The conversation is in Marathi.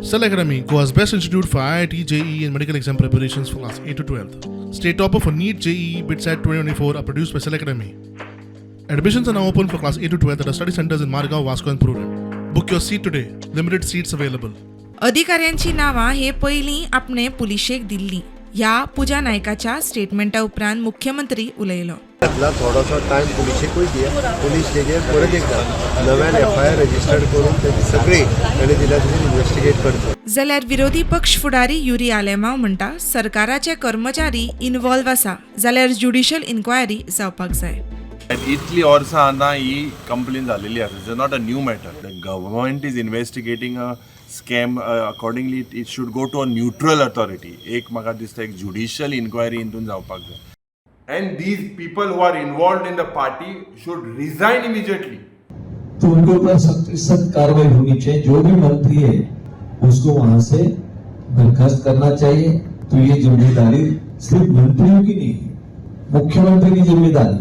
Cell Academy, Goa's best institute for IIT, JEE and medical exam preparations for class 8 to 12th. State topper for NEET, JEE, BITSAT 2024 are produced by Cell Academy. Admissions are now open for class 8 to 12th at our study centers in Margao, Vasco and Purun. Book your seat today. Limited seats available. अधिकाऱ्यांची नावां हे पयलीं आपणे पुलिशेक दिल्ली. ह्या पुजा नायकाच्या स्टेटमेंटा उपरांत मुख्यमंत्री उलयलो. थोडोसो टायम पुलिशेकूय दिया, पुलीस तेजेर परत एकदा नव्यान FIR रजिस्टर्ड करून तेजी सगळी ताणें दिल्या तशी इन्व्हेस्टिगेट करचो. जाल्यार विरोधी पक्ष फुडारी युरी आलेमांव म्हणटा सरकाराचे कर्मचारी इन्वॉल्व आसा जाल्यार ज्युडिशियल इन्क्वायरी जावपाक जाय. इतली वर्सां आतां ही कंप्लेन जालेली आसा. It's not a new matter. The government is investigating a scam. Accordingly it should go to a neutral authority. एक म्हाका दिसता एक ज्युडिशियल इन्क्वायरी हितून जावपाक जाय. And these people who are involved in the party should resign immediately. तो उनके ऊपर सख्त सख्त कार्रवाई होनी चाहिए. जो भी मंत्री है उसको वहां से बर्खास्त करना चाहिए. तो ये जिम्मेदारी सिर्फ मंत्रियों की नहीं है, मुख्यमंत्री की जिम्मेदारी.